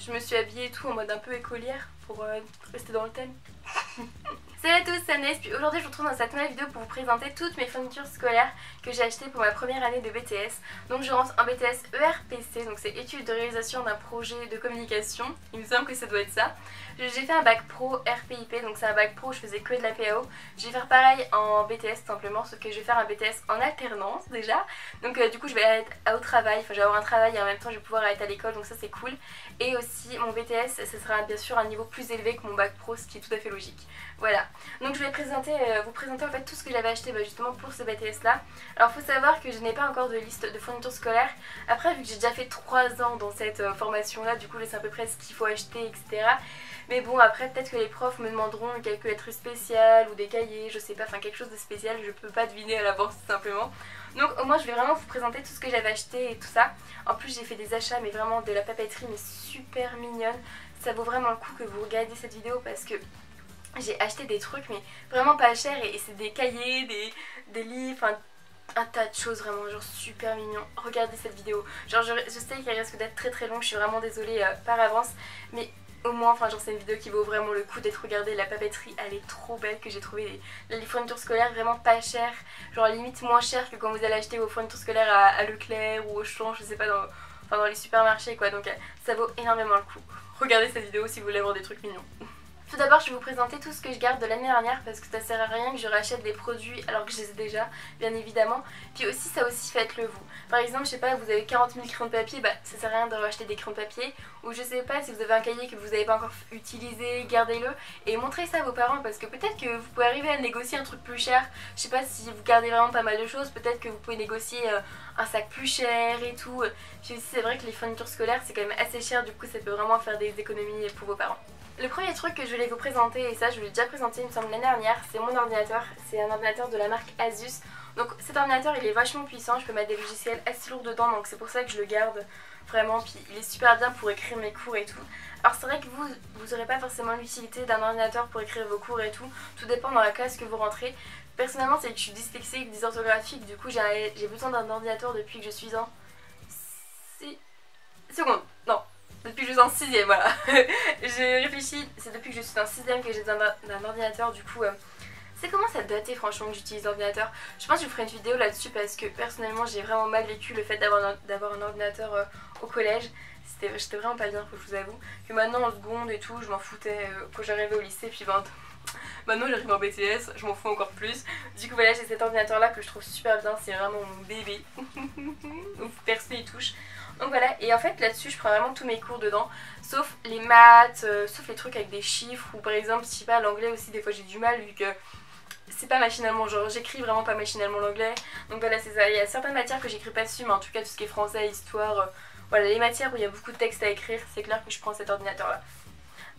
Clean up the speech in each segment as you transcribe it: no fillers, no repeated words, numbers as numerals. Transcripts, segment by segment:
je me suis habillée et tout en mode un peu écolière pour rester dans le thème. Salut à tous, c'est Agnès, puis aujourd'hui je vous retrouve dans cette nouvelle vidéo pour vous présenter toutes mes fournitures scolaires que j'ai achetées pour ma première année de BTS. Donc je rentre en BTS ERPC, donc c'est études de réalisation d'un projet de communication, il me semble que ça doit être ça. J'ai fait un bac pro RPIP, donc c'est un bac pro où je faisais que de la PAO. Je vais faire pareil en BTS simplement, sauf que je vais faire un BTS en alternance déjà. Donc du coup je vais être au travail, enfin je vais avoir un travail et en même temps je vais pouvoir être à l'école, donc ça c'est cool. Et aussi mon BTS, ce sera bien sûr un niveau plus élevé que mon bac pro, ce qui est tout à fait logique. Voilà, donc je vais vous présenter en fait tout ce que j'avais acheté justement pour ce BTS là. Alors il faut savoir que je n'ai pas encore de liste de fournitures scolaires. Après vu que j'ai déjà fait 3 ans dans cette formation là, du coup je sais à peu près ce qu'il faut acheter, etc. Mais bon, après peut-être que les profs me demanderont une calculatrice spéciale ou des cahiers, je sais pas, enfin quelque chose de spécial, je peux pas deviner à l'avance tout simplement. Donc au moins je vais vraiment vous présenter tout ce que j'avais acheté et tout ça. En plus j'ai fait des achats mais vraiment de la papeterie mais super mignonne. Ça vaut vraiment le coup que vous regardiez cette vidéo parce que j'ai acheté des trucs mais vraiment pas cher et c'est des cahiers, des livres, enfin un tas de choses vraiment genre super mignon. Regardez cette vidéo. Genre je sais qu'elle risque d'être très longue, je suis vraiment désolée par avance, mais au moins, enfin genre c'est une vidéo qui vaut vraiment le coup d'être regardée. La papeterie elle est trop belle, que j'ai trouvé les fournitures scolaires vraiment pas chères, genre limite moins chères que quand vous allez acheter vos fournitures scolaires à Leclerc ou au Auchan, je sais pas, dans les supermarchés quoi, donc ça vaut énormément le coup. Regardez cette vidéo si vous voulez avoir des trucs mignons. Tout d'abord je vais vous présenter tout ce que je garde de l'année dernière parce que ça sert à rien que je rachète des produits alors que je les ai déjà, bien évidemment. Puis aussi ça aussi faites-le vous. Par exemple je sais pas, vous avez 40 000 crayons de papier, ça sert à rien de racheter des crayons de papier. Ou je sais pas, si vous avez un cahier que vous n'avez pas encore utilisé, gardez-le et montrez ça à vos parents parce que peut-être que vous pouvez arriver à négocier un truc plus cher. Je sais pas, si vous gardez vraiment pas mal de choses, peut-être que vous pouvez négocier un sac plus cher et tout. Puis aussi c'est vrai que les fournitures scolaires c'est quand même assez cher, du coup ça peut vraiment faire des économies pour vos parents. Le premier truc que je voulais vous présenter, et ça je vous l'ai déjà présenté il me semble l'année dernière, c'est mon ordinateur. C'est un ordinateur de la marque Asus. Donc cet ordinateur il est vachement puissant, je peux mettre des logiciels assez lourds dedans, donc c'est pour ça que je le garde vraiment. Puis il est super bien pour écrire mes cours et tout. Alors c'est vrai que vous n'aurez pas forcément l'utilité d'un ordinateur pour écrire vos cours et tout dépend dans la classe que vous rentrez. Personnellement c'est que je suis dyslexique, dysorthographique, du coup j'ai besoin d'un ordinateur depuis que je suis en... seconde, non. Depuis que je suis en 6ème, voilà. J'ai réfléchi, c'est depuis que je suis en 6ème que j'ai besoin d'un ordinateur, du coup c'est comment ça dater franchement que j'utilise l'ordinateur. Je pense que je vous ferai une vidéo là-dessus parce que personnellement j'ai vraiment mal vécu le fait d'avoir un ordinateur au collège. J'étais vraiment pas bien, faut que je vous avoue. Que maintenant en seconde et tout, je m'en foutais quand j'arrivais au lycée, puis maintenant j'arrive en BTS, je m'en fous encore plus. Du coup voilà, j'ai cet ordinateur là que je trouve super bien, c'est vraiment mon bébé. Donc personne n'y touche. Donc voilà, et en fait là-dessus je prends vraiment tous mes cours dedans, sauf les maths, sauf les trucs avec des chiffres, ou par exemple, je sais pas, l'anglais aussi des fois j'ai du mal vu que c'est pas machinalement, genre j'écris vraiment pas machinalement l'anglais. Donc voilà, c'est ça, il y a certaines matières que j'écris pas dessus, mais en tout cas tout ce qui est français, histoire, voilà, les matières où il y a beaucoup de textes à écrire, c'est clair que je prends cet ordinateur là.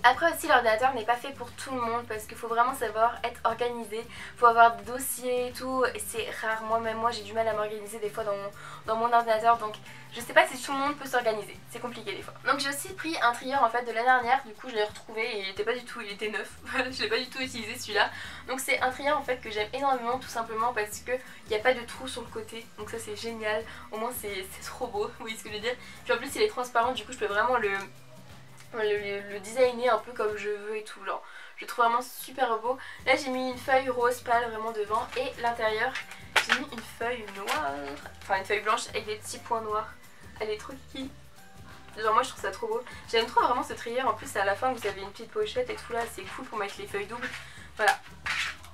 Après aussi l'ordinateur n'est pas fait pour tout le monde parce qu'il faut vraiment savoir être organisé, faut avoir des dossiers et tout, et c'est rare, même moi j'ai du mal à m'organiser des fois dans mon ordinateur, donc je sais pas si tout le monde peut s'organiser, c'est compliqué des fois. Donc j'ai aussi pris un trieur en fait de l'année dernière, du coup je l'ai retrouvé et il était pas du tout, il était neuf, je l'ai pas du tout utilisé celui-là. Donc c'est un trieur en fait que j'aime énormément tout simplement parce que il n'y a pas de trou sur le côté, donc ça c'est génial, au moins c'est trop beau, vous voyez ce que je veux dire. Puis en plus il est transparent, du coup je peux vraiment le designer un peu comme je veux et tout, genre je le trouve vraiment super beau. Là j'ai mis une feuille rose pâle vraiment devant et l'intérieur j'ai mis une feuille noire, enfin une feuille blanche avec des petits points noirs. Elle est trop kiki, genre moi je trouve ça trop beau. J'aime trop vraiment ce trieur, en plus à la fin vous avez une petite pochette et tout là, c'est cool pour mettre les feuilles doubles. Voilà.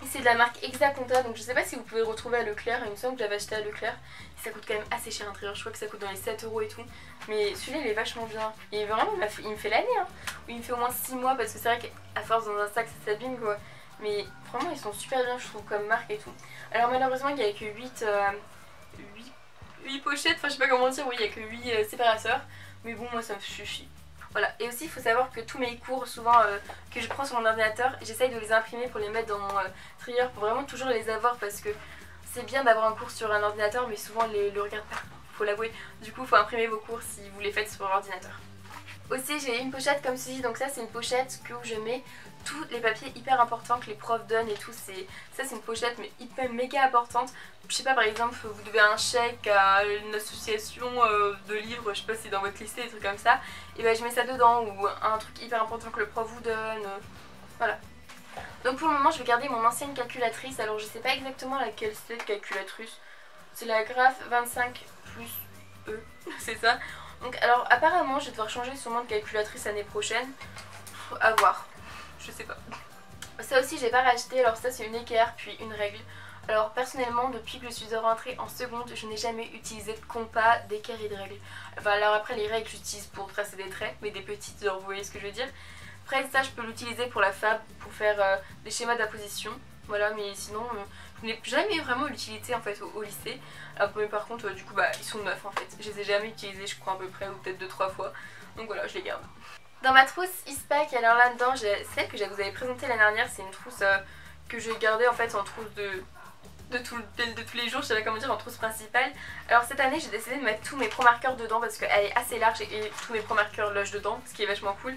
Et c'est de la marque Exaconta, donc je sais pas si vous pouvez le retrouver à Leclerc, il me semble que j'avais acheté à Leclerc. Et ça coûte quand même assez cher l'intérieur, je crois que ça coûte dans les 7 € et tout. Mais celui-là il est vachement bien. Et vraiment il me fait l'année, hein. Il me fait au moins 6 mois parce que c'est vrai qu'à force dans un sac ça s'abîme quoi. Mais vraiment ils sont super bien je trouve comme marque et tout. Alors malheureusement il n'y a que 8 pochettes, enfin je sais pas comment dire, oui il n'y a que 8 séparateurs. Mais bon moi ça me suffit. Voilà, et aussi il faut savoir que tous mes cours souvent que je prends sur mon ordinateur, j'essaye de les imprimer pour les mettre dans mon trieur pour vraiment toujours les avoir parce que c'est bien d'avoir un cours sur un ordinateur mais souvent on le regarde pas, faut l'avouer. Du coup il faut imprimer vos cours si vous les faites sur l'ordinateur. Aussi j'ai une pochette comme ceci, donc ça c'est une pochette où je mets tous les papiers hyper importants que les profs donnent et tout. Ça c'est une pochette mais hyper méga importante. Je sais pas, par exemple vous devez un chèque à une association de livres, je sais pas si c'est dans votre lycée, des trucs comme ça, et ben je mets ça dedans, ou un truc hyper important que le prof vous donne, voilà. Donc pour le moment je vais garder mon ancienne calculatrice. Alors je sais pas exactement laquelle c'est calculatrice. C'est la Graph 25 plus E, c'est ça. Donc alors apparemment je vais devoir changer sûrement de calculatrice l'année prochaine. À voir, je sais pas. Ça aussi j'ai pas racheté, alors ça c'est une équerre puis une règle. Alors personnellement depuis que je suis rentrée en seconde je n'ai jamais utilisé de compas, d'équerre et de règles. Enfin alors après les règles j'utilise pour tracer des traits, mais des petites, genre vous voyez ce que je veux dire. Après ça je peux l'utiliser pour la fab, pour faire des schémas d'apposition. Voilà, mais sinon je n'ai jamais vraiment l'utilité en fait au lycée. Mais par contre du coup bah ils sont neufs en fait. Je les ai jamais utilisés je crois à peu près, ou peut-être 2-3 fois. Donc voilà, je les garde. Dans ma trousse Eastpak, alors là-dedans j'ai celle que je vous avais présentée l'année dernière. C'est une trousse que j'ai gardée en fait en trousse de tous les jours, je sais pas comment dire, en trousse principale. Alors cette année j'ai décidé de mettre tous mes pro-marqueurs dedans parce qu'elle est assez large et tous mes pro-marqueurs logent dedans, ce qui est vachement cool.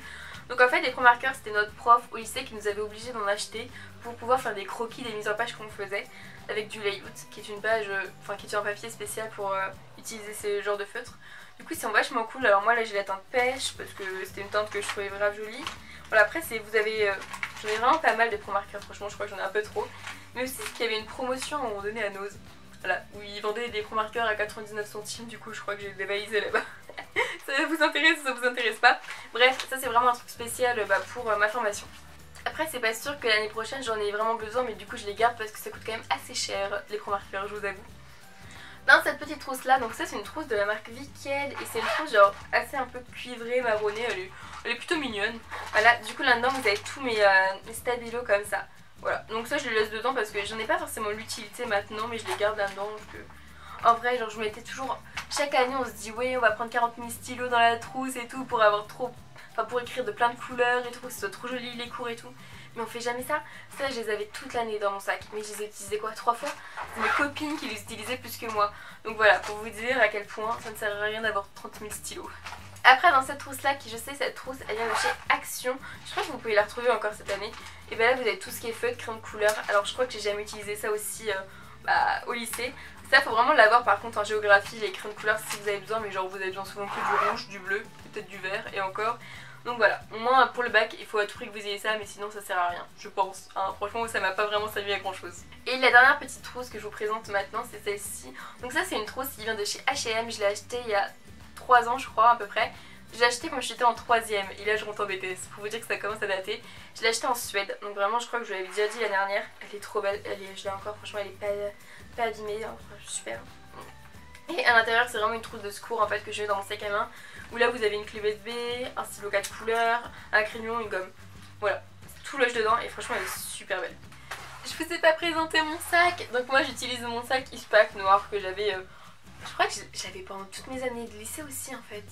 Donc en fait les pro-marqueurs c'était notre prof au lycée qui nous avait obligés d'en acheter pour pouvoir faire des croquis, des mises en page qu'on faisait avec du layout, qui est une page, qui est un papier spécial pour utiliser ce genre de feutre. Du coup ils sont vachement cool. Alors moi là j'ai la teinte pêche parce que c'était une teinte que je trouvais vraiment jolie. Voilà, après vous avez, j'en ai vraiment pas mal de pro-marqueurs, franchement je crois que j'en ai un peu trop. Mais aussi qu'il y avait une promotion à un moment donné à Nose, voilà, où ils vendaient des pro-marqueurs à 99 centimes, du coup je crois que j'ai dévalisé là-bas. Ça vous intéresse ou ça vous intéresse pas? Bref, ça c'est vraiment un truc spécial pour ma formation. Après c'est pas sûr que l'année prochaine j'en ai vraiment besoin, mais du coup je les garde parce que ça coûte quand même assez cher les pro-marqueurs, je vous avoue. Dans cette petite trousse là, donc ça c'est une trousse de la marque Vickel et c'est une trousse genre assez un peu cuivrée, marronnée, elle est plutôt mignonne. Voilà, du coup là-dedans vous avez tous mes stabilos comme ça. Voilà, donc ça je les laisse dedans parce que j'en ai pas forcément l'utilité maintenant, mais je les garde là-dedans. En vrai, genre je mettais toujours, chaque année on se dit ouais on va prendre 40 000 stylos dans la trousse et tout pour avoir pour écrire de plein de couleurs et tout, que ce soit trop joli les cours et tout. Mais on fait jamais ça. Ça je les avais toute l'année dans mon sac, mais je les ai utilisés quoi 3 fois. C'est mes copines qui les utilisaient plus que moi. Donc voilà, pour vous dire à quel point ça ne sert à rien d'avoir 30 000 stylos. Après dans cette trousse là, qui je sais cette trousse elle vient de chez Action, je crois que vous pouvez la retrouver encore cette année. Et bien là vous avez tout ce qui est feutre, crayon de couleur. Alors je crois que j'ai jamais utilisé ça aussi au lycée. Ça faut vraiment l'avoir par contre en géographie, les crayons de couleur si vous avez besoin, mais genre vous avez besoin souvent que du rouge, du bleu, peut-être du vert et encore. Donc voilà, au moins pour le bac il faut à tout prix que vous ayez ça, mais sinon ça sert à rien, je pense. Franchement ça m'a pas vraiment servi à grand chose. Et la dernière petite trousse que je vous présente maintenant c'est celle-ci. Donc ça c'est une trousse qui vient de chez H&M, je l'ai achetée il y a 3 ans je crois à peu près. Je l'ai acheté quand j'étais en 3ème et là je rentre en BTS, pour vous dire que ça commence à dater. Je l'ai acheté en Suède, donc vraiment je crois que je vous l'avais déjà dit l'année dernière. Elle est trop belle, je l'ai encore, franchement elle est pas abîmée, hein, super. Et à l'intérieur c'est vraiment une trousse de secours en fait que je mets dans mon sac à main. Où là vous avez une clé USB, un stylo 4 couleurs, un crayon, une gomme. Voilà, tout loge dedans et franchement elle est super belle. Je vous ai pas présenté mon sac, donc moi j'utilise mon sac Eastpak noir que j'avais, je crois que j'avais pendant toutes mes années de lycée aussi en fait.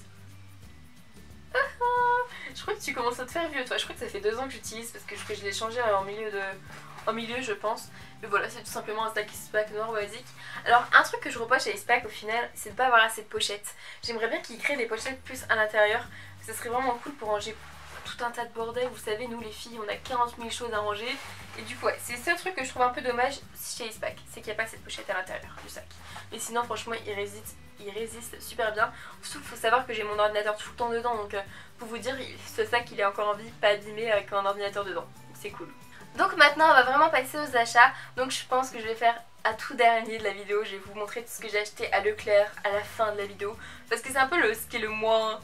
Je crois que tu commences à te faire vieux toi, je crois que ça fait 2 ans que j'utilise parce que je l'ai changé en milieu je pense. Mais voilà, c'est tout simplement un sac Eastpak noir basique. Alors un truc que je reproche à Eastpak au final, c'est de pas avoir assez de pochettes. J'aimerais bien qu'ils créent des pochettes plus à l'intérieur. Ça serait vraiment cool pour ranger tout un tas de bordel. Vous savez, nous les filles, on a 40 000 choses à ranger. Et du coup, ouais, c'est le seul truc que je trouve un peu dommage chez Eastpak, c'est qu'il n'y a pas cette pochette à l'intérieur du sac. Mais sinon, franchement, il résiste super bien. Surtout, il faut savoir que j'ai mon ordinateur tout le temps dedans. Donc, pour vous dire, ce sac, il est encore en vie, pas abîmé avec un ordinateur dedans. C'est cool. Donc maintenant on va vraiment passer aux achats. Donc je pense que je vais faire à tout dernier de la vidéo. Je vais vous montrer tout ce que j'ai acheté à Leclerc à la fin de la vidéo. Parce que c'est un peu ce qui est le moins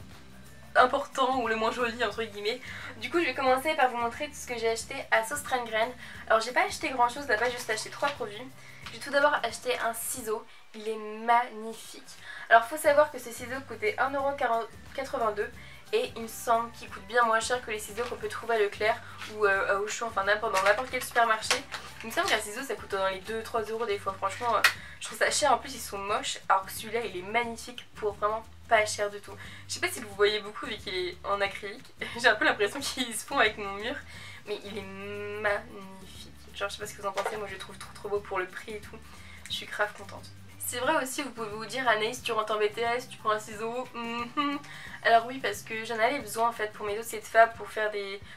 important ou le moins joli entre guillemets. Du coup je vais commencer par vous montrer tout ce que j'ai acheté à Søstrene. Alors j'ai pas acheté grand chose là-bas, j'ai juste acheté 3 produits. J'ai tout d'abord acheté un ciseau. Il est magnifique. Alors faut savoir que ce ciseau coûtait 1,82 € et il me semble qu'il coûte bien moins cher que les ciseaux qu'on peut trouver à Leclerc ou à Auchan, enfin dans n'importe quel supermarché. Il me semble qu'un ciseau ça coûte dans les 2-3 € des fois, franchement je trouve ça cher, en plus ils sont moches alors que celui-là il est magnifique pour vraiment pas cher du tout. Je sais pas si vous voyez beaucoup vu qu'il est en acrylique, j'ai un peu l'impression qu'il se fond avec mon mur, mais il est magnifique. Genre je sais pas ce que vous en pensez, moi je le trouve trop beau pour le prix et tout, je suis grave contente. C'est vrai aussi, vous pouvez vous dire Anaïs, tu rentres en BTS, tu prends un ciseau. Alors oui, parce que j'en avais besoin en fait pour mes dossiers de fab,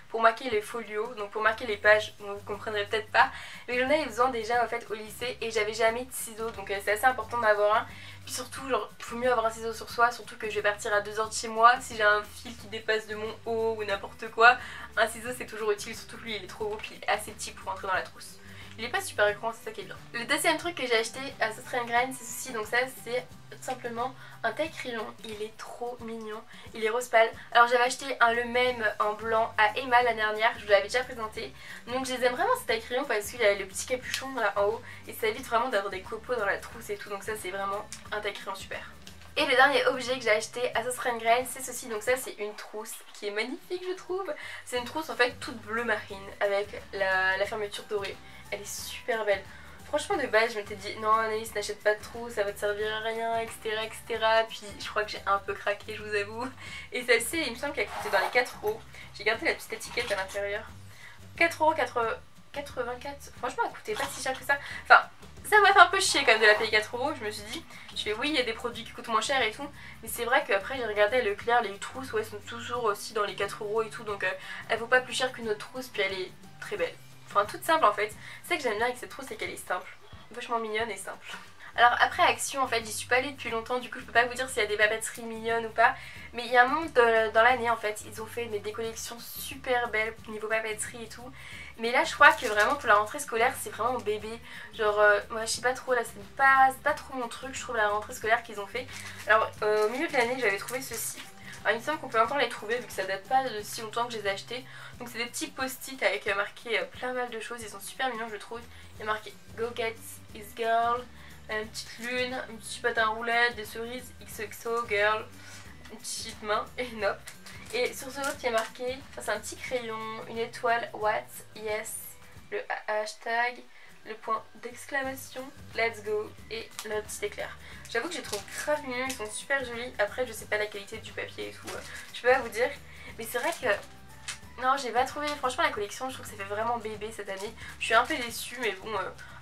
pour marquer les folios, donc pour marquer les pages, donc vous comprendrez peut-être pas, mais j'en avais besoin déjà en fait au lycée et j'avais jamais de ciseaux, donc c'est assez important d'en avoir un. Puis surtout, genre, il faut mieux avoir un ciseau sur soi, surtout que je vais partir à 2 heures de chez moi. Si j'ai un fil qui dépasse de mon haut ou n'importe quoi, un ciseau c'est toujours utile, surtout que lui il est trop beau puis il est assez petit pour rentrer dans la trousse. Il est pas super grand, c'est ça qui est bien. Le deuxième truc que j'ai acheté à Sauce Grain, c'est ceci, donc ça c'est tout simplement un taille-crayon. Il est trop mignon, il est rose pâle. Alors j'avais acheté le même en blanc à Emma l'année dernière, je vous l'avais déjà présenté. Donc je les aime vraiment ces taille-crayons parce qu'il a le petit capuchon là en haut et ça évite vraiment d'avoir des copeaux dans la trousse et tout, donc ça c'est vraiment un taille-crayon super. Et le dernier objet que j'ai acheté à Sauce Grain, c'est ceci, donc ça c'est une trousse qui est magnifique je trouve. C'est une trousse en fait toute bleu marine avec la fermeture dorée. Elle est super belle. Franchement de base je m'étais dit non Anaïs n'achète pas de trousse, ça va te servir à rien etc etc. Puis je crois que j'ai un peu craqué je vous avoue. Et celle-ci il me semble qu'elle coûtait dans les 4 €. J'ai gardé la petite étiquette à l'intérieur. 4,84 €. Franchement elle coûtait pas si cher que ça. Enfin ça m'a fait un peu chier quand même de la payer 4 €. Je me suis dit, je fais oui il y a des produits qui coûtent moins cher et tout. Mais c'est vrai qu'après j'ai regardé à Leclerc, les trousses ouais sont toujours aussi dans les 4 € et tout. Donc elle vaut pas plus cher qu'une autre trousse puis elle est très belle. Enfin toute simple en fait. C'est ça que j'aime bien avec cette trousse, c'est qu'elle est simple. Vachement mignonne et simple. Alors après Action en fait j'y suis pas allée depuis longtemps, du coup je peux pas vous dire s'il y a des papeteries mignonnes ou pas. Mais il y a un moment dans l'année en fait ils ont fait des collections super belles niveau papeterie et tout. Mais là je crois que vraiment pour la rentrée scolaire c'est vraiment bébé. Genre moi je sais pas trop là, c'est pas trop mon truc je trouve la rentrée scolaire qu'ils ont fait. Alors au milieu de l'année j'avais trouvé ceci. Alors il me semble qu'on peut encore les trouver vu que ça date pas de si longtemps que je les ai achetés. Donc c'est des petits post-it avec marqué plein mal de choses, ils sont super mignons je trouve. Il y a marqué Go Get His Girl, une petite lune, un petit patin à roulettes, des cerises XOXO Girl, une petite main et une hop. Et sur ce autre il y a marqué, enfin, c'est un petit crayon, une étoile, what, yes, le hashtag, le point d'exclamation, let's go et le petit éclair. J'avoue que je les trouve grave mignons, ils sont super jolis. Après je sais pas la qualité du papier et tout, je peux pas vous dire. Mais c'est vrai que non j'ai pas trouvé, franchement la collection je trouve que ça fait vraiment bébé cette année. Je suis un peu déçue mais bon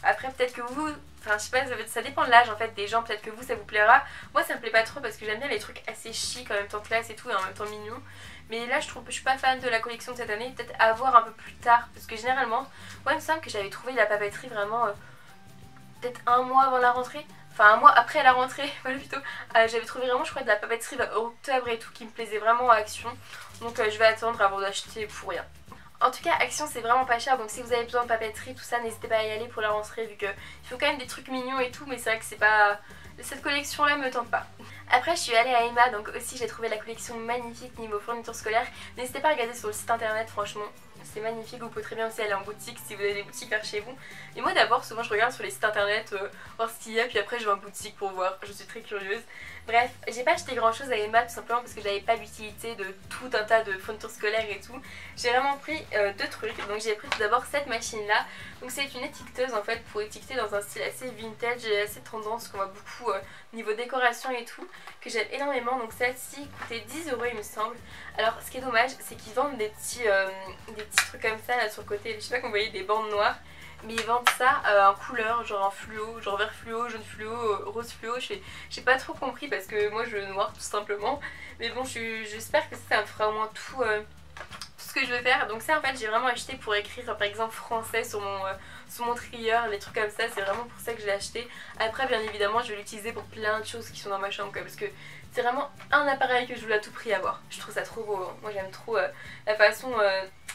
après peut-être que vous, enfin je sais pas, ça dépend de l'âge en fait des gens, peut-être que vous ça vous plaira. Moi ça me plaît pas trop parce que j'aime bien les trucs assez chic en même temps classe et tout et en même temps mignon. Mais là je trouve que je suis pas fan de la collection de cette année, peut-être à voir un peu plus tard. Parce que généralement, moi il me semble que j'avais trouvé la papeterie vraiment peut-être un mois avant la rentrée. Enfin un mois après la rentrée, voilà plutôt. J'avais trouvé vraiment je crois de la papeterie vers octobre et tout qui me plaisait vraiment à Action. Donc je vais attendre avant d'acheter pour rien. En tout cas Action c'est vraiment pas cher, donc si vous avez besoin de papeterie tout ça n'hésitez pas à y aller pour la rentrée vu qu'il faut quand même des trucs mignons et tout. Mais c'est vrai que c'est pas... cette collection là me tente pas. Après je suis allée à Emma, donc aussi j'ai trouvé la collection magnifique niveau fourniture scolaire. N'hésitez pas à regarder sur le site internet, franchement c'est magnifique. Vous pouvez très bien aussi aller en boutique si vous avez des boutiques vers chez vous. Et moi d'abord souvent je regarde sur les sites internet voir ce qu'il y a, puis après je vais en boutique pour voir, je suis très curieuse. Bref, j'ai pas acheté grand chose à Emma tout simplement parce que j'avais pas l'utilité de tout un tas de fournitures scolaires et tout. J'ai vraiment pris deux trucs. Donc j'ai pris tout d'abord cette machine là. Donc c'est une étiqueteuse en fait pour étiqueter dans un style assez vintage et assez tendance qu'on voit beaucoup niveau décoration et tout, que j'aime énormément. Donc celle-ci coûtait 10 € il me semble. Alors ce qui est dommage c'est qu'ils vendent des petits trucs comme ça là sur le côté. Je sais pas qu'on voyait des bandes noires. Mais ils vendent ça en couleur, genre en fluo, genre vert fluo, jaune fluo, rose fluo. J'ai pas trop compris parce que moi je veux noir tout simplement. Mais bon j'espère que ça me fera au moins tout ce que je veux faire. Donc ça en fait j'ai vraiment acheté pour écrire par exemple français sur mon trieur, les trucs comme ça. C'est vraiment pour ça que je l'ai acheté. Après bien évidemment je vais l'utiliser pour plein de choses qui sont dans ma chambre quoi, parce que c'est vraiment un appareil que je voulais à tout prix avoir. Je trouve ça trop beau, hein. Moi j'aime trop la façon...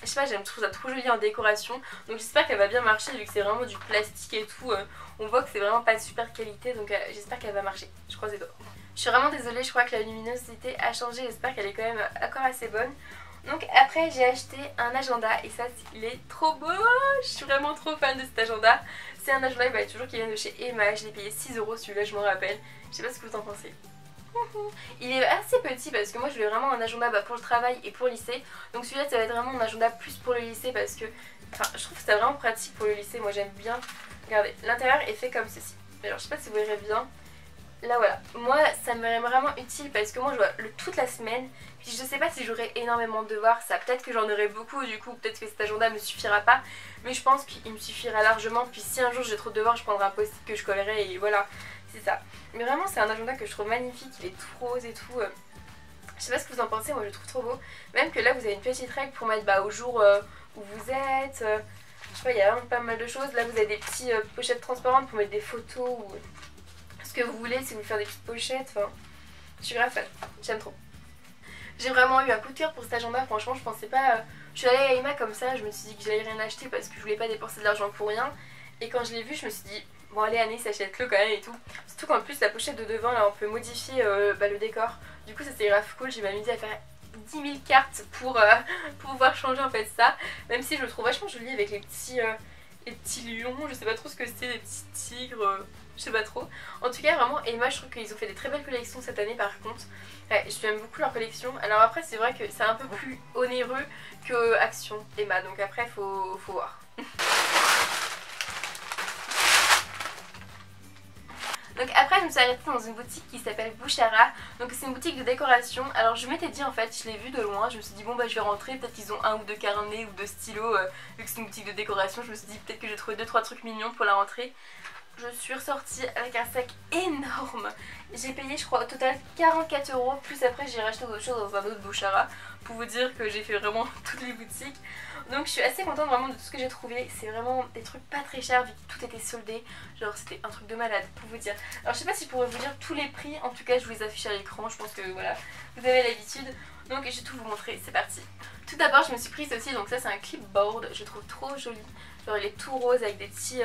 je sais pas, trouve ça trop joli en décoration. Donc j'espère qu'elle va bien marcher vu que c'est vraiment du plastique et tout. On voit que c'est vraiment pas de super qualité, donc j'espère qu'elle va marcher. Je croise les doigts. Je suis vraiment désolée, je crois que la luminosité a changé. J'espère qu'elle est quand même encore assez bonne. Donc après j'ai acheté un agenda et ça il est trop beau. Je suis vraiment trop fan de cet agenda. C'est un agenda toujours qui vient de chez Emma. Je l'ai payé 6 € celui-là, je m'en rappelle. Je sais pas ce que vous en pensez. Il est assez petit parce que moi je voulais vraiment un agenda pour le travail et pour le lycée. Donc celui-là ça va être vraiment un agenda plus pour le lycée parce que je trouve que c'est vraiment pratique pour le lycée. Moi j'aime bien. Regardez, l'intérieur est fait comme ceci. Alors je sais pas si vous verrez bien. là voilà, moi ça m'est vraiment utile parce que moi je vois toute la semaine. Puis je sais pas si j'aurai énormément de devoirs, ça peut-être que j'en aurai beaucoup, du coup peut-être que cet agenda me suffira pas. Mais je pense qu'il me suffira largement. Puis si un jour j'ai trop de devoirs, je prendrai un post-it que je collerai et voilà, c'est ça. Mais vraiment c'est un agenda que je trouve magnifique, il est tout rose et tout. Je sais pas ce que vous en pensez, moi je le trouve trop beau. Même que là vous avez une petite règle pour mettre au jour où vous êtes. Je sais pas, il y a vraiment pas mal de choses. Là vous avez des petites pochettes transparentes pour mettre des photos ou ce que vous voulez si vous voulez faire des petites pochettes. Enfin, je suis grave fan, j'aime trop. J'ai vraiment eu un coup de cœur pour cet agenda, franchement je pensais pas... Je suis allée à Emma comme ça, je me suis dit que j'allais rien acheter parce que je voulais pas dépenser de l'argent pour rien. Et quand je l'ai vu je me suis dit, bon allez Annie, s'achète-le quand même et tout. Surtout qu'en plus la pochette de devant là on peut modifier le décor. Du coup ça c'est grave cool, j'ai m'amusée à faire 10 000 cartes pour pouvoir changer en fait ça. Même si je le trouve vachement joli avec les petits lions, je sais pas trop ce que c'est, des petits tigres, je sais pas trop. En tout cas vraiment Emma je trouve qu'ils ont fait des très belles collections cette année par contre. Ouais, j'aime beaucoup leur collection. Alors après c'est vrai que c'est un peu plus onéreux que Action Emma, donc après faut voir. Donc après je me suis arrêtée dans une boutique qui s'appelle Bouchara. Donc c'est une boutique de décoration. Alors je m'étais dit en fait, je l'ai vu de loin, je me suis dit bon bah je vais rentrer, peut-être qu'ils ont un ou deux carnets ou deux stylos vu que c'est une boutique de décoration. Je me suis dit peut-être que j'ai trouvé 2-3 trucs mignons pour la rentrée. Je suis ressortie avec un sac énorme. J'ai payé je crois au total 44 €. Plus après j'ai racheté d'autres choses dans un autre Bouchara. Pour vous dire que j'ai fait vraiment toutes les boutiques. Donc je suis assez contente vraiment de tout ce que j'ai trouvé. C'est vraiment des trucs pas très chers vu que tout était soldé. Genre c'était un truc de malade pour vous dire. Alors je sais pas si je pourrais vous dire tous les prix. En tout cas je vous les affiche à l'écran. Je pense que voilà, vous avez l'habitude. Donc je vais tout vous montrer, c'est parti. Tout d'abord je me suis prise aussi, donc ça c'est un clipboard. Je trouve trop joli. Genre il est tout rose avec des petits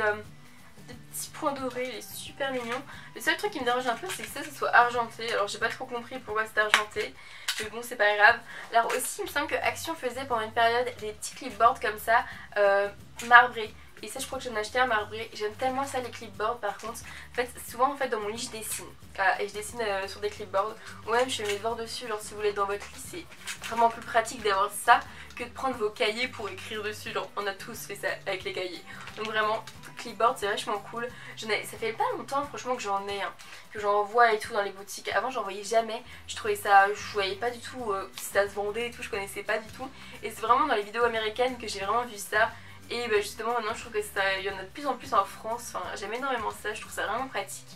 points dorés, il est super mignon. Le seul truc qui me dérange un peu c'est que ça soit argenté. Alors j'ai pas trop compris pourquoi c'était argenté, mais bon c'est pas grave. Alors aussi il me semble que Action faisait pendant une période des petits clipboards comme ça marbrés. Et ça je crois que j'en ai acheté un marbré. J'aime tellement ça les clipboards par contre. En fait souvent en fait dans mon lit je dessine. Voilà, et je dessine sur des clipboards. Ou même je fais mes devoirs dessus. Genre si vous voulez dans votre lit c'est vraiment plus pratique d'avoir ça que de prendre vos cahiers pour écrire dessus. Genre on a tous fait ça avec les cahiers. Donc vraiment clipboard c'est vachement cool. Ça fait pas longtemps franchement que j'en ai que j'en vois et tout dans les boutiques. Avant j'en voyais jamais. Je trouvais ça, je voyais pas du tout si ça se vendait et tout, je connaissais pas du tout. Et c'est vraiment dans les vidéos américaines que j'ai vraiment vu ça. Et bah justement maintenant je trouve que ça, il y en a de plus en plus en France. Enfin j'aime énormément ça, je trouve ça vraiment pratique.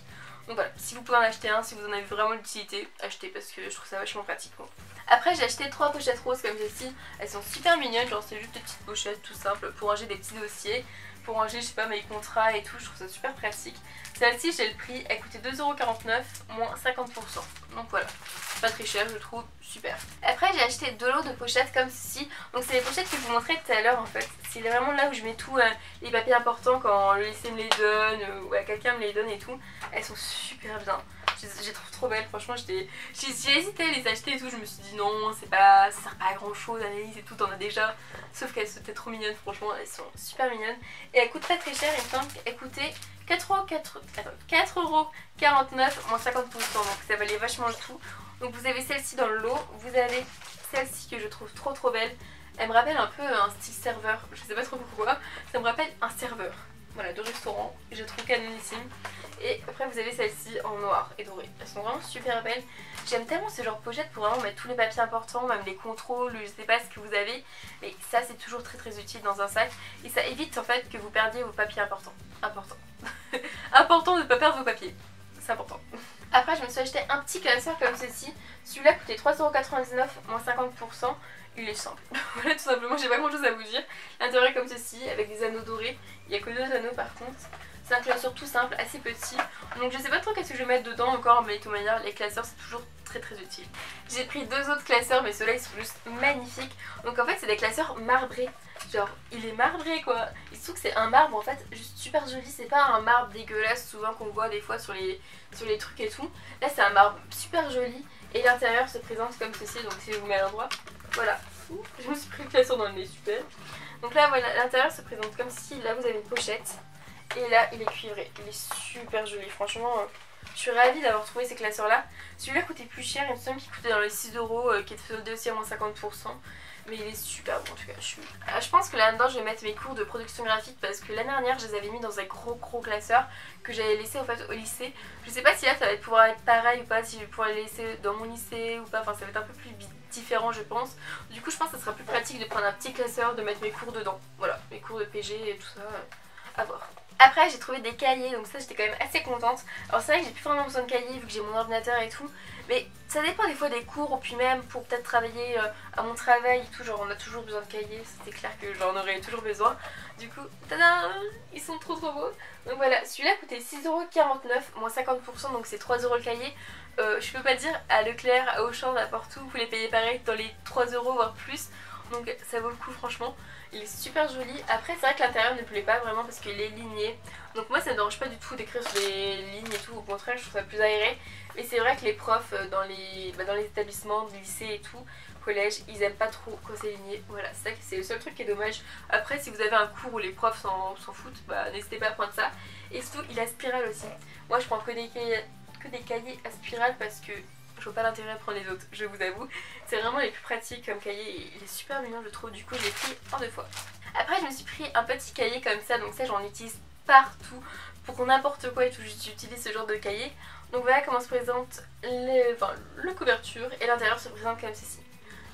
Donc voilà, si vous pouvez en acheter un, si vous en avez vraiment l'utilité, achetez parce que je trouve ça vachement pratique. Bon. Après j'ai acheté 3 pochettes roses comme ceci. Elles sont super mignonnes, genre c'est juste des petites pochettes tout simples pour ranger des petits dossiers. Pour ranger je sais pas mes contrats et tout, je trouve ça super pratique. Celle-ci j'ai le prix, elle coûtait 2,49 € moins 50%. Donc voilà, pas très cher je trouve, super. Après j'ai acheté 2 lots de pochettes comme ceci. Donc c'est les pochettes que je vous montrais tout à l'heure en fait. C'est vraiment là où je mets tous les papiers importants quand le lycée me les donne ou quelqu'un me les donne et tout. Elles sont super bien. Je les trouve trop belles, franchement j'ai hésité à les acheter et tout, je me suis dit non, ça sert pas à grand chose, Annelise et tout, t'en as déjà. Sauf qu'elles étaient trop mignonnes, franchement, elles sont super mignonnes. Et elles coûtent pas très cher, il me semble qu'elles coûtaient 4,49 € moins 50%, donc ça valait vachement le tout. Donc vous avez celle-ci dans le lot, vous avez celle-ci que je trouve trop belle. Elle me rappelle un peu un style serveur, je sais pas trop pourquoi, ça me rappelle un serveur. Voilà, de restaurant, je trouve canonissime. Et après vous avez celle-ci en noir et doré. Elles sont vraiment super belles. J'aime tellement ce genre de pochette pour vraiment mettre tous les papiers importants, même les contrôles, je sais pas ce que vous avez. Mais ça c'est toujours très utile dans un sac. Et ça évite en fait que vous perdiez vos papiers importants. Important de ne pas perdre vos papiers. C'est important. Après je me suis acheté un petit classeur comme ceci. Celui-là coûtait 3,99 € moins 50%. Il est simple. Voilà tout simplement, j'ai pas grand chose à vous dire. L'intérieur est comme ceci avec des anneaux dorés. Il n'y a que 2 anneaux par contre. C'est un classeur tout simple, assez petit. Donc je sais pas trop qu'est-ce que je vais mettre dedans encore, mais de toute manière les classeurs c'est toujours très utile. J'ai pris 2 autres classeurs, mais ceux-là ils sont juste magnifiques. Donc en fait c'est des classeurs marbrés. Genre il est marbré quoi. Il se trouve que c'est un marbre en fait juste super joli. C'est pas un marbre dégueulasse souvent qu'on voit des fois sur les trucs et tout. Là c'est un marbre super joli. Et l'intérieur se présente comme ceci, donc si je vous mets à l'endroit, voilà. Je me suis pris le classeur dans le nez, super. Donc là voilà, l'intérieur se présente comme si, là vous avez une pochette. Et là il est cuivré, il est super joli, franchement Je suis ravie d'avoir trouvé ces classeurs là. Celui-là coûtait plus cher, il me semble qu'il coûtait dans les 6 euros, qui était soldé aussi à moins 50%. Mais il est super bon en tout cas. Je pense que là-dedans je vais mettre mes cours de production graphique parce que l'année dernière je les avais mis dans un gros classeur que j'avais laissé en fait au lycée. Je sais pas si là ça va pouvoir être pareil ou pas, si je vais pouvoir les laisser dans mon lycée ou pas, enfin ça va être un peu plus différent je pense. Du coup je pense que ça sera plus pratique de prendre un petit classeur, de mettre mes cours dedans. Voilà, mes cours de PG et tout ça, à voir. Après j'ai trouvé des cahiers, donc ça j'étais quand même assez contente. Alors c'est vrai que j'ai plus vraiment besoin de cahiers vu que j'ai mon ordinateur et tout, mais ça dépend des fois des cours ou puis même pour peut-être travailler à mon travail et tout, genre on a toujours besoin de cahiers, c'était clair que j'en aurais toujours besoin. Du coup, tada, ils sont trop beaux. Donc voilà, celui-là coûtait 6,49€, moins 50%, donc c'est 3€ le cahier. Je peux pas dire à Leclerc, à Auchan, n'importe où, vous les payez pareil dans les 3€ voire plus. Donc ça vaut le coup franchement. Il est super joli. Après c'est vrai que l'intérieur ne plaît pas vraiment parce qu'il est ligné. Donc moi ça me dérange pas du tout d'écrire sur des lignes et tout. Au contraire je trouve ça plus aéré. Mais c'est vrai que les profs dans les établissements, des lycées et tout, collège, ils aiment pas trop quand c'est ligné. Voilà, c'est le seul truc qui est dommage. Après si vous avez un cours où les profs s'en foutent, bah n'hésitez pas à prendre ça. Et surtout il a spirale aussi. Moi je prends que des cahiers à spirale parce que je vois pas l'intérêt à prendre les autres, je vous avoue. C'est vraiment les plus pratiques comme cahier, il est super mignon je trouve, du coup j'ai pris en 2 fois. Après je me suis pris un petit cahier comme ça, donc ça j'en utilise partout pour n'importe quoi et tout, j'utilise ce genre de cahier. Donc voilà comment se présente la couverture et l'intérieur se présente comme ceci.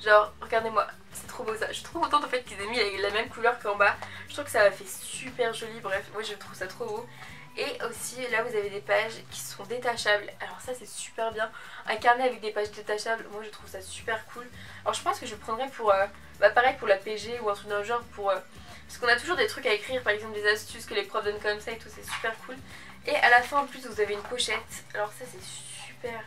Genre regardez-moi, c'est trop beau ça, je suis trop contente en fait qu'ils aient mis la même couleur qu'en bas. Je trouve que ça fait super joli, bref, moi je trouve ça trop beau. Et aussi là vous avez des pages qui sont détachables, alors ça c'est super bien. Un carnet avec des pages détachables, moi je trouve ça super cool. Alors je pense que je le prendrais pour, pareil pour la PG ou un truc d'un genre parce qu'on a toujours des trucs à écrire, par exemple des astuces que les profs donnent comme ça et tout, c'est super cool. Et à la fin en plus vous avez une pochette, alors ça c'est super.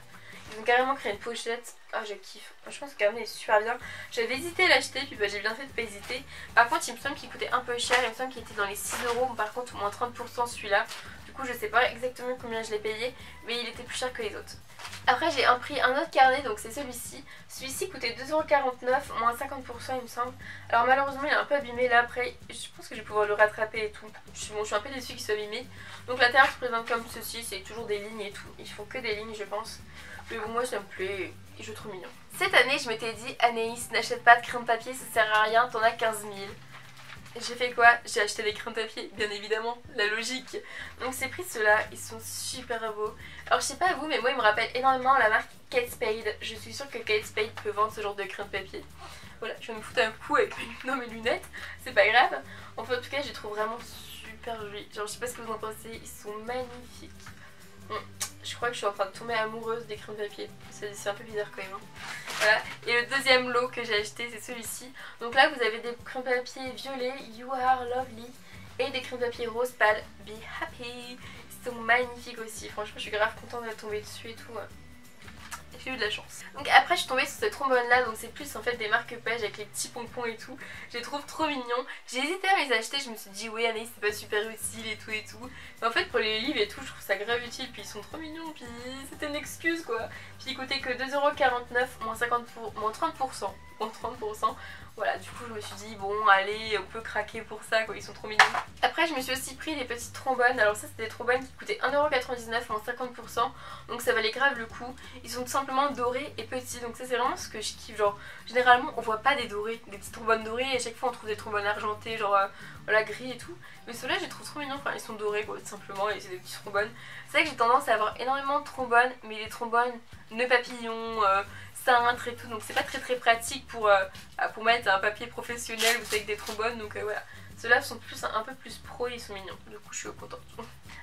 Ils ont carrément créé une pochette, ah je kiffe, je pense que le carnet est super bien. J'avais hésité à l'acheter puis j'ai bien fait de pas hésiter. Par contre il me semble qu'il coûtait un peu cher, il me semble qu'il était dans les 6€, par contre moins 30% celui-là. Du coup je sais pas exactement combien je l'ai payé, mais il était plus cher que les autres. Après j'ai pris un autre carnet, donc c'est celui-ci. Celui-ci coûtait 2,49€, moins 50% il me semble. Alors malheureusement il est un peu abîmé là, après je pense que je vais pouvoir le rattraper et tout. Je suis un peu déçue qu'il soit abîmé. Donc l'intérieur se présente comme ceci, c'est toujours des lignes et tout. Ils font que des lignes je pense. Mais bon moi ça me plaît et je trouve mignon. Cette année je m'étais dit Anaïs n'achète pas de crayon de papier, ça sert à rien, t'en as 15 000. J'ai fait quoi? J'ai acheté des crayons de papier, bien évidemment, la logique. Donc j'ai pris ceux-là, ils sont super beaux. Alors je sais pas vous, mais moi ils me rappellent énormément la marque Kate Spade. Je suis sûre que Kate Spade peut vendre ce genre de crayons de papier. Voilà, je vais me foutre un coup avec mes lunettes, c'est pas grave. Enfin en tout cas je les trouve vraiment super jolis. Genre je sais pas ce que vous en pensez, ils sont magnifiques. Je crois que je suis en train de tomber amoureuse des crayons de papier. C'est un peu bizarre quand même. Voilà. Et le deuxième lot que j'ai acheté c'est celui-ci. Donc là vous avez des crayons de papier violets, You Are Lovely. Et des crayons de papier rose pâle, Be Happy. Ils sont magnifiques aussi. Franchement je suis grave contente d'être tombée dessus et tout. J'ai eu de la chance. Donc après je suis tombée sur ce trombone là, donc c'est plus en fait des marque-pages avec les petits pompons et tout. Je les trouve trop mignons. J'ai hésité à les acheter, je me suis dit oui Anaïs c'est pas super utile et tout et tout. Mais en fait pour les livres et tout je trouve ça grave utile, puis ils sont trop mignons, puis c'était une excuse quoi. Puis ils coûtaient que 2,49€, moins 30%. Moins 30%. Voilà, du coup je me suis dit bon allez on peut craquer pour ça quoi, ils sont trop mignons. Après je me suis aussi pris des petites trombones, alors ça c'était des trombones qui coûtaient 1,99€ moins 50%, donc ça valait grave le coup. Ils sont tout simplement dorés et petits, donc ça c'est vraiment ce que je kiffe, genre généralement on voit pas des dorés, des petites trombones dorées et à chaque fois on trouve des trombones argentés genre voilà gris et tout. Mais ceux-là je les trouve trop mignons, enfin ils sont dorés quoi tout simplement et c'est des petits trombones. C'est vrai que j'ai tendance à avoir énormément de trombones, mais des trombones nœuds papillons, cintre et tout, donc c'est pas très pratique pour mettre un papier professionnel ou avec des trombones, donc voilà. Ceux-là sont un peu plus pro et ils sont mignons, du coup je suis contente.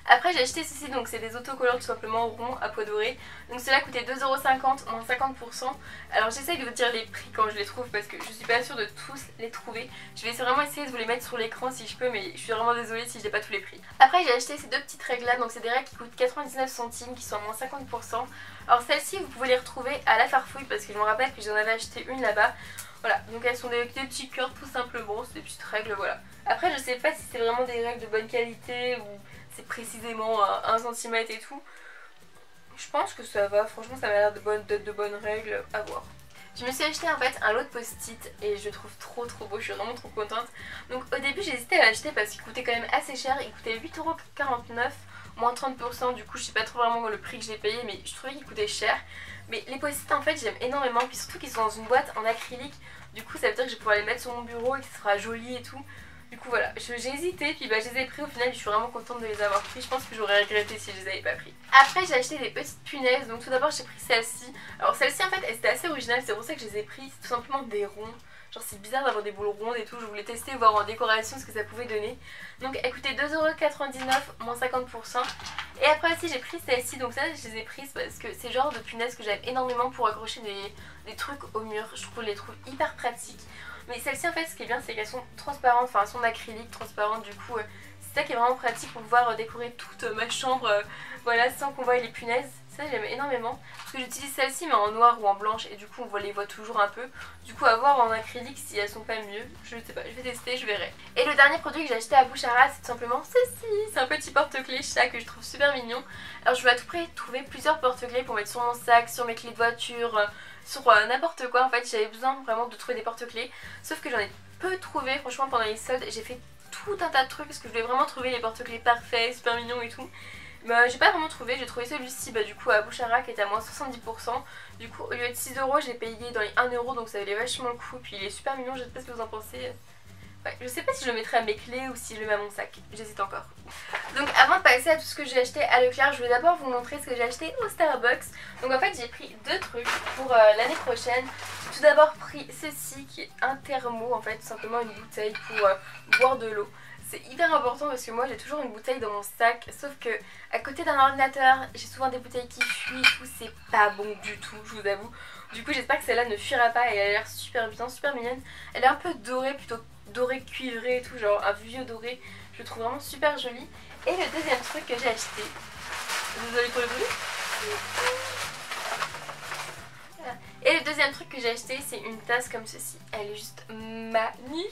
Après j'ai acheté ceci, donc c'est des autocollants tout simplement ronds à poids doré. Donc ceux-là coûtaient 2,50€, moins 50%. Alors j'essaye de vous dire les prix quand je les trouve parce que je suis pas sûre de tous les trouver. Je vais vraiment essayer de vous les mettre sur l'écran si je peux, mais je suis vraiment désolée si j'ai pas tous les prix. Après j'ai acheté ces deux petites règles là, donc c'est des règles qui coûtent 99 centimes, qui sont à moins 50%. Alors celles-ci vous pouvez les retrouver à la Farfouille parce que je me rappelle que j'en avais acheté une là-bas. Voilà, donc elles sont des petits cœurs tout simplement, c'est des petites règles, voilà. Après je sais pas si c'est vraiment des règles de bonne qualité ou c'est précisément 1 cm et tout. Je pense que ça va, franchement ça m'a l'air de bonnes règles, à voir. Je me suis acheté en fait un lot de post-it et je le trouve trop beau, je suis vraiment trop contente. Donc au début j'ai hésité à l'acheter parce qu'il coûtait quand même assez cher, il coûtait 8,49€ moins 30%, du coup je sais pas trop vraiment le prix que j'ai payé, mais je trouvais qu'il coûtait cher. Mais les post-it en fait j'aime énormément, puis surtout qu'ils sont dans une boîte en acrylique, du coup ça veut dire que je vais pouvoir les mettre sur mon bureau et que ce sera joli et tout. Du coup voilà, j'ai hésité, puis bah je les ai pris au final, je suis vraiment contente de les avoir pris. Je pense que j'aurais regretté si je les avais pas pris. Après j'ai acheté des petites punaises, donc tout d'abord j'ai pris celle-ci. Alors celle-ci en fait elle était assez originale, c'est pour ça que je les ai pris, c'est tout simplement des ronds. Genre c'est bizarre d'avoir des boules rondes et tout, je voulais tester, voir en décoration ce que ça pouvait donner. Donc elle coûtait 2,99€, moins 50%. Et après aussi j'ai pris celle-ci, donc ça je les ai prises parce que c'est le genre de punaises que j'aime énormément pour accrocher des trucs au mur. Je trouve les trouve hyper pratiques. Mais celle-ci en fait ce qui est bien c'est qu'elles sont transparentes, enfin elles sont d'acrylique transparentes, du coup c'est ça qui est vraiment pratique pour pouvoir décorer toute ma chambre voilà, sans qu'on voie les punaises. Ça j'aime énormément parce que j'utilise celle-ci mais en noir ou en blanche et du coup on les voit toujours un peu. Du coup à voir en acrylique si elles sont pas mieux, je sais pas, je vais tester, je verrai. Et le dernier produit que j'ai acheté à Bouchara c'est tout simplement ceci, c'est un petit porte-clés chat que je trouve super mignon. Alors je voulais à tout prix trouver plusieurs porte-clés pour mettre sur mon sac, sur mes clés de voiture, sur n'importe quoi. En fait j'avais besoin vraiment de trouver des porte-clés, sauf que j'en ai peu trouvé franchement pendant les soldes. J'ai fait tout un tas de trucs parce que je voulais vraiment trouver les porte-clés parfaits, super mignons et tout. Bah, j'ai pas vraiment trouvé, j'ai trouvé celui-ci du coup à Bouchara qui était à moins 70%. Du coup au lieu de 6€, j'ai payé dans les 1€, donc ça valait vachement le coup. Puis il est super mignon, je sais pas ce que vous en pensez. Ouais, je sais pas si je le mettrai à mes clés ou si je le mets à mon sac, j'hésite encore. Donc avant de passer à tout ce que j'ai acheté à Leclerc, je vais d'abord vous montrer ce que j'ai acheté au Starbucks. Donc en fait j'ai pris deux trucs pour l'année prochaine. J'ai tout d'abord pris ceci qui est un thermo, en fait tout simplement une bouteille pour boire de l'eau. C'est hyper important parce que moi j'ai toujours une bouteille dans mon sac, sauf que à côté d'un ordinateur j'ai souvent des bouteilles qui fuient et tout, c'est pas bon du tout, je vous avoue. Du coup j'espère que celle-là ne fuira pas et elle a l'air super bien, super mignonne. Elle est un peu dorée, plutôt doré cuivré et tout, genre un vieux doré. Je le trouve vraiment super joli. Et le deuxième truc que j'ai acheté, désolée pour le bruit. Voilà. Et le deuxième truc que j'ai acheté c'est une tasse comme ceci. Elle est juste magnifique.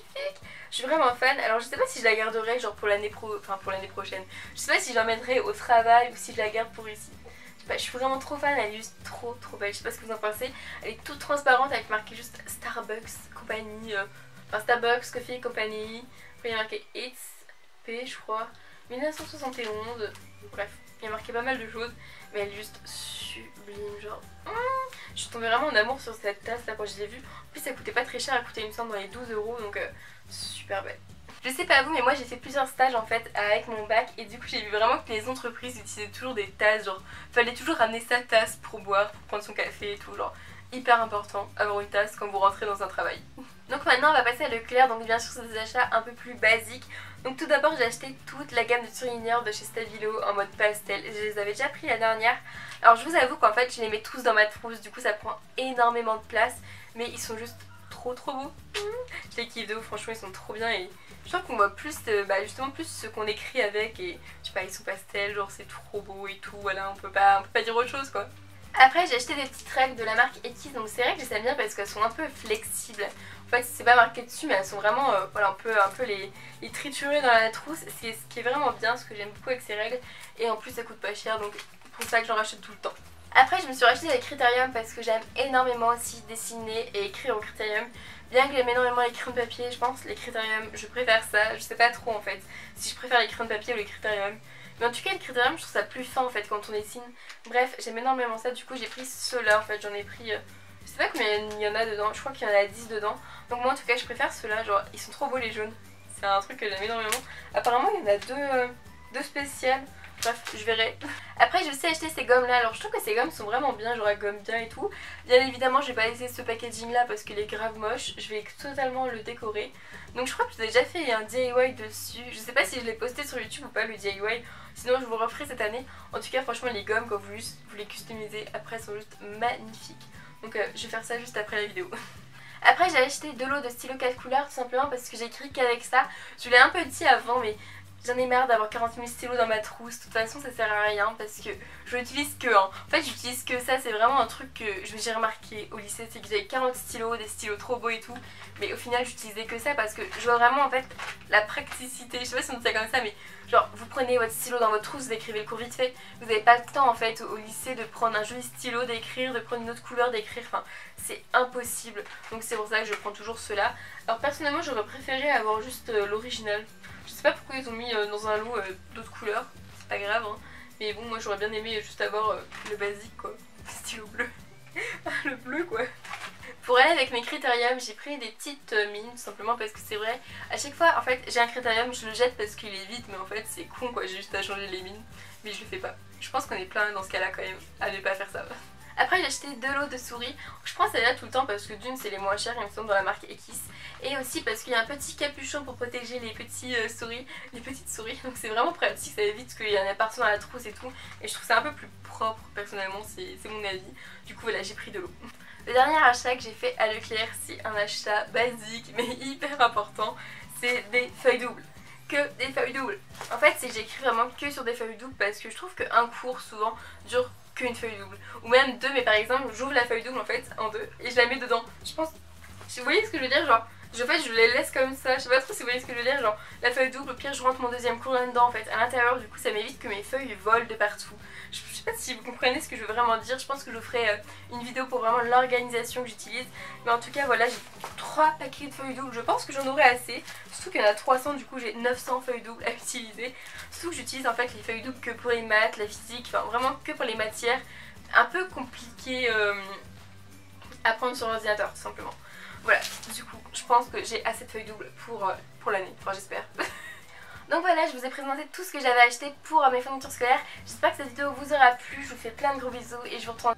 Je suis vraiment fan. Alors je sais pas si je la garderai genre pour l'année prochaine. Je sais pas si je l'emmènerai au travail ou si je la garde pour ici. Je sais pas, je suis vraiment trop fan, elle est juste trop belle. Je sais pas ce que vous en pensez. Elle est toute transparente avec marqué juste Starbucks compagnie. Enfin Starbucks Coffee Company. Après il y a marqué It's P je crois. 1971. Bref, il y a marqué pas mal de choses. Mais elle est juste sublime. Genre. Je suis tombée vraiment en amour sur cette tasse là quand je l'ai vue. En plus ça coûtait pas très cher, elle coûtait une somme dans les 12€. Donc super belle. Je sais pas vous mais moi j'ai fait plusieurs stages en fait avec mon bac. Et du coup j'ai vu vraiment que les entreprises utilisaient toujours des tasses. Genre fallait toujours ramener sa tasse pour boire, pour prendre son café et tout. Genre hyper important avoir une tasse quand vous rentrez dans un travail. Donc maintenant on va passer à Leclerc, donc bien sûr c'est des achats un peu plus basiques. Donc tout d'abord j'ai acheté toute la gamme de surligneurs de chez Stabilo en mode pastel. Je les avais déjà pris la dernière. Alors je vous avoue qu'en fait je les mets tous dans ma trousse, du coup ça prend énormément de place. Mais ils sont juste trop beaux. Je les kiffe de ouf, franchement ils sont trop bien. Et je trouve qu'on voit plus justement plus ce qu'on écrit avec. Et je sais pas, ils sont pastels, genre c'est trop beau et tout. Voilà, on peut pas dire autre chose quoi. Après j'ai acheté des petites règles de la marque Etis, donc c'est vrai que je les aime bien parce qu'elles sont un peu flexibles. En fait c'est pas marqué dessus mais elles sont vraiment, voilà, on peut un peu les triturer dans la trousse. C'est ce qui est vraiment bien, ce que j'aime beaucoup avec ces règles. Et en plus ça coûte pas cher, donc c'est pour ça que j'en rachète tout le temps. Après je me suis racheté des Critérium parce que j'aime énormément aussi dessiner et écrire au Critérium. Bien que j'aime énormément les crayons de papier, je pense les Critérium, je préfère ça. Je sais pas trop en fait si je préfère les crayons de papier ou les Critérium. Mais en tout cas le Critérium je trouve ça plus fin en fait quand on dessine. Bref j'aime énormément ça, du coup j'ai pris ceux-là en fait, j'en ai pris je sais pas combien il y en a dedans, je crois qu'il y en a 10 dedans. Donc moi en tout cas je préfère ceux-là, genre ils sont trop beaux les jaunes. C'est un truc que j'aime énormément. Apparemment il y en a deux spéciales. Bref, je verrai. Après j'ai aussi acheté ces gommes là. Alors je trouve que ces gommes sont vraiment bien, genre elles gomment bien et tout. Bien évidemment je vais pas laisser ce packaging là parce qu'il est grave moche. Je vais totalement le décorer. Donc je crois que je vous ai déjà fait un DIY dessus. Je sais pas si je l'ai posté sur YouTube ou pas le DIY. Sinon je vous referai cette année. En tout cas franchement les gommes quand vous les customisez après sont juste magnifiques. Donc je vais faire ça juste après la vidéo. Après j'ai acheté de l'eau de stylo 4 couleurs tout simplement parce que j'écris qu'avec ça. Je l'ai un peu dit avant mais j'en ai marre d'avoir 40 000 stylos dans ma trousse. De toute façon ça sert à rien parce que je l'utilise que en fait j'utilise que ça. C'est vraiment un truc que j'ai remarqué au lycée, c'est que j'avais 40 stylos, des stylos trop beaux et tout. Mais au final j'utilisais que ça parce que je vois vraiment en fait la praticité. Je sais pas si on dit ça comme ça mais genre vous prenez votre stylo dans votre trousse, vous écrivez le cours vite fait. Vous n'avez pas le temps en fait au lycée de prendre un joli stylo, d'écrire, de prendre une autre couleur, d'écrire. Enfin c'est impossible. Donc c'est pour ça que je prends toujours ceux-là. Alors personnellement j'aurais préféré avoir juste l'original. Je sais pas pourquoi ils ont mis dans un lot d'autres couleurs. pas grave hein. Mais bon, moi j'aurais bien aimé juste avoir le basique quoi, le stylo bleu. Le bleu quoi. Pour aller avec mes critériums, j'ai pris des petites mines tout simplement parce que c'est vrai, à chaque fois en fait j'ai un critérium, je le jette parce qu'il est vide, mais en fait c'est con quoi, j'ai juste à changer les mines, mais je le fais pas. Je pense qu'on est plein dans ce cas là quand même à ne pas faire ça. Après j'ai acheté 2 lots de souris, je prends celle-là tout le temps parce que d'une c'est les moins chères, il me semble, dans la marque Ekis, et aussi parce qu'il y a un petit capuchon pour protéger les petits souris, les petites souris, donc c'est vraiment pratique, ça évite qu'il y en ait partout dans la trousse et tout, et je trouve ça un peu plus propre personnellement, c'est mon avis. Du coup voilà, j'ai pris de l'eau. Le dernier achat que j'ai fait à Leclerc, c'est un achat basique mais hyper important, c'est des feuilles doubles. Que des feuilles doubles. En fait j'écris vraiment que sur des feuilles doubles parce que je trouve qu'un cours souvent dure qu'une feuille double. Ou même deux, mais par exemple j'ouvre la feuille double en fait en deux et je la mets dedans. Je pense... Vous voyez ce que je veux dire, genre en fait je les laisse comme ça, je sais pas trop si vous voyez ce que je veux dire, genre la feuille double, au pire je rentre mon deuxième cours là-dedans en fait à l'intérieur, du coup ça m'évite que mes feuilles volent de partout. Je sais pas si vous comprenez ce que je veux vraiment dire, je pense que je ferai une vidéo pour vraiment l'organisation que j'utilise. Mais en tout cas voilà, j'ai 3 paquets de feuilles doubles, je pense que j'en aurai assez. Surtout qu'il y en a 300, du coup j'ai 900 feuilles doubles à utiliser. Surtout que j'utilise en fait les feuilles doubles que pour les maths, la physique, enfin vraiment que pour les matières un peu compliquées à prendre sur l'ordinateur tout simplement. Voilà, du coup je pense que j'ai assez de feuilles doubles pour l'année, enfin j'espère. Donc voilà, je vous ai présenté tout ce que j'avais acheté pour mes fournitures scolaires. J'espère que cette vidéo vous aura plu, je vous fais plein de gros bisous et je vous retrouve